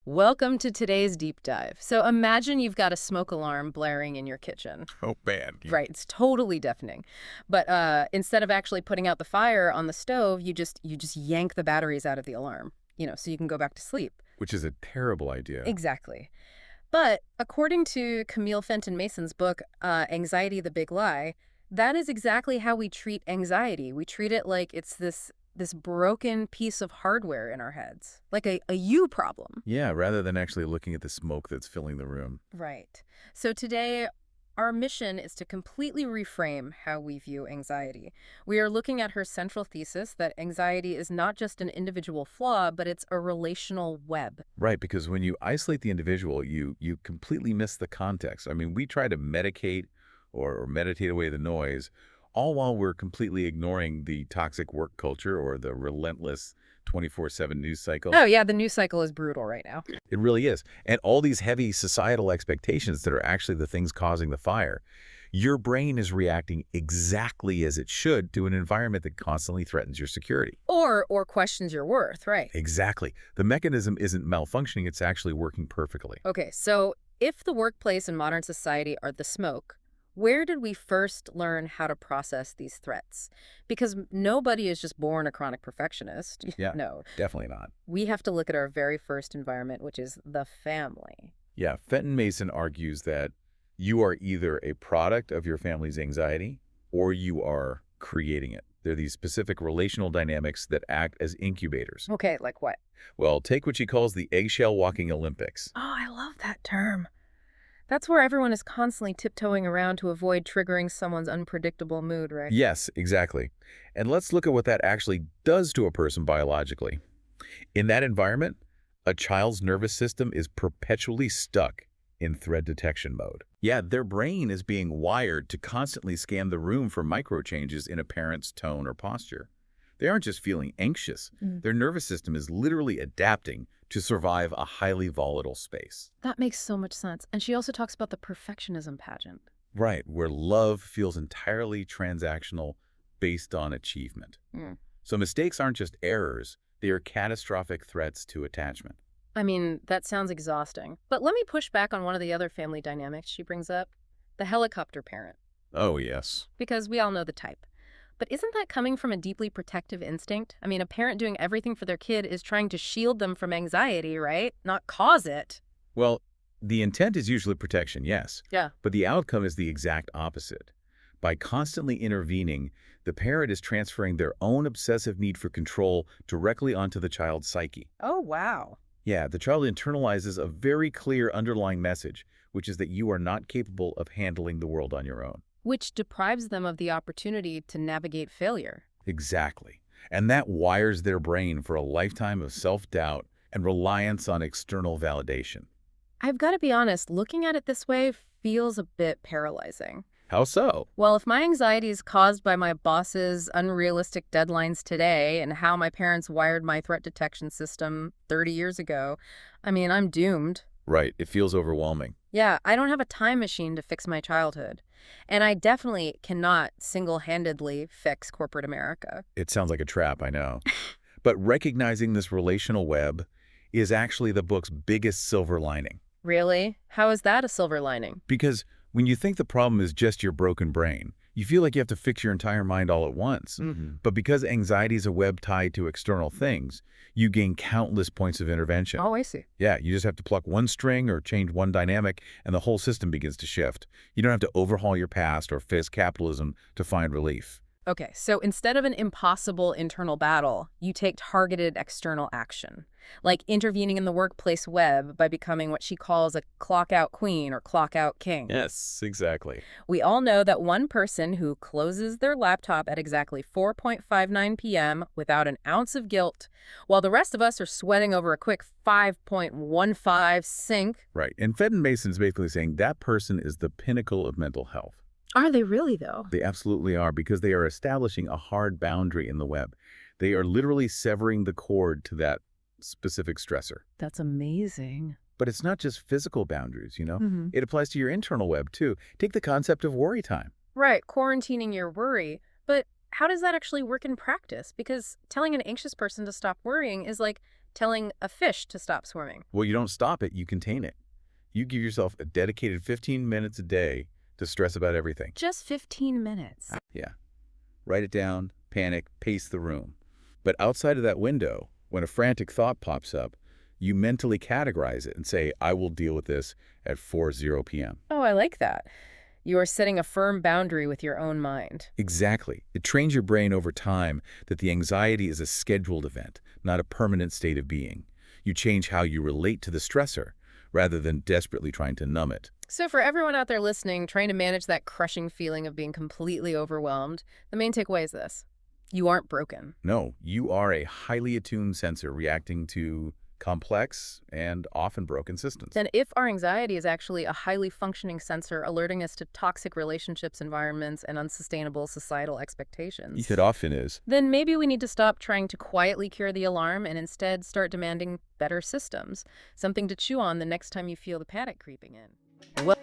Welcome to today's deep dive. So imagine you've got a smoke alarm blaring in your kitchen. Oh, bad. Right, it's totally deafening. But instead of actually putting out the fire on the stove, you just yank the batteries out of the alarm, so you can go back to sleep. Which is a terrible idea. Exactly. But according to Camille Fenton Mason's book, Anxiety, the Big Lie, that is exactly how we treat anxiety. We treat it like it's this broken piece of hardware in our heads, like a you problem. Yeah, rather than actually looking at the smoke that's filling the room. Right. So today, our mission is to completely reframe how we view anxiety. We are looking at her central thesis that anxiety is not just an individual flaw, but it's a relational web. Right, because when you isolate the individual, you completely miss the context. I mean, we try to medicate or meditate away the noise, all while we're completely ignoring the toxic work culture or the relentless 24/7 news cycle. Oh, yeah, the news cycle is brutal right now. It really is. And all these heavy societal expectations that are actually the things causing the fire. Your brain is reacting exactly as it should to an environment that constantly threatens your security. Or questions your worth, right? Exactly. The mechanism isn't malfunctioning, it's actually working perfectly. Okay, so if the workplace and modern society are the smoke, where did we first learn how to process these threats? Because nobody is just born a chronic perfectionist. Yeah, No, definitely not. we have to look at our very first environment, which is the family. Yeah, Fenton Mason argues that you are either a product of your family's anxiety or you are creating it. There are these specific relational dynamics that act as incubators. Okay, like what? Well, take what she calls the eggshell walking Olympics. Oh, I love that term. That's where everyone is constantly tiptoeing around to avoid triggering someone's unpredictable mood, right? Yes, exactly. And let's look at what that actually does to a person biologically. In that environment, a child's nervous system is perpetually stuck in threat detection mode. Yeah, their brain is being wired to constantly scan the room for micro changes in a parent's tone or posture. They aren't just feeling anxious. Their nervous system is literally adapting to survive a highly volatile space. That makes so much sense. And she also talks about the perfectionism pageant. Right, where love feels entirely transactional based on achievement. Mm. So mistakes aren't just errors, they are catastrophic threats to attachment. I mean, that sounds exhausting. But let me push back on one of the other family dynamics she brings up, the helicopter parent, Oh, yes. because we all know the type. But isn't that coming from a deeply protective instinct? I mean, a parent doing everything for their kid is trying to shield them from anxiety, right? Not cause it. Well, the intent is usually protection, yes. Yeah. But the outcome is the exact opposite. By constantly intervening, the parent is transferring their own obsessive need for control directly onto the child's psyche. Oh, wow. Yeah, the child internalizes a very clear underlying message, which is that you are not capable of handling the world on your own. Which deprives them of the opportunity to navigate failure. Exactly. And that wires their brain for a lifetime of self-doubt and reliance on external validation. I've got to be honest, looking at it this way feels a bit paralyzing. How so? Well, if my anxiety is caused by my boss's unrealistic deadlines today and how my parents wired my threat detection system 30 years ago, I mean, I'm doomed. Right, it feels overwhelming. Yeah, I don't have a time machine to fix my childhood. And I definitely cannot single-handedly fix corporate America. It sounds like a trap, I know. But recognizing this relational web is actually the book's biggest silver lining. Really? How is that a silver lining? Because when you think the problem is just your broken brain, you feel like you have to fix your entire mind all at once. But because anxiety is a web tied to external things, you gain countless points of intervention. Oh, I see. Yeah, you just have to pluck one string or change one dynamic, and the whole system begins to shift. You don't have to overhaul your past or fix capitalism to find relief. Okay, so instead of an impossible internal battle, you take targeted external action, like intervening in the workplace web by becoming what she calls a clock-out queen or clock-out king. Yes, exactly. We all know that one person who closes their laptop at exactly 4:59 p.m. without an ounce of guilt, while the rest of us are sweating over a quick 5.15 sync. Right. And Fenton Mason is basically saying that person is the pinnacle of mental health. Are they really, though? They absolutely are, because they are establishing a hard boundary in the web. They are literally severing the cord to that specific stressor. That's amazing. But it's not just physical boundaries, It applies to your internal web, too. Take the concept of worry time. Right, quarantining your worry. But how does that actually work in practice? Because telling an anxious person to stop worrying is like telling a fish to stop swimming. Well, you don't stop it, you contain it. You give yourself a dedicated 15 minutes a day to stress about everything. Just 15 minutes. Yeah. Write it down, panic, pace the room. But outside of that window, when a frantic thought pops up, you mentally categorize it and say, I will deal with this at 4:00 p.m. Oh, I like that. You are setting a firm boundary with your own mind. Exactly. It trains your brain over time that the anxiety is a scheduled event, not a permanent state of being. You change how you relate to the stressor, rather than desperately trying to numb it. So for everyone out there listening, trying to manage that crushing feeling of being completely overwhelmed, the main takeaway is this. You aren't broken. No, you are a highly attuned sensor reacting to complex and often broken systems. And if our anxiety is actually a highly functioning sensor alerting us to toxic relationships, environments, and unsustainable societal expectations, It often is. then maybe we need to stop trying to quietly cure the alarm and instead start demanding better systems, something to chew on the next time you feel the panic creeping in. Well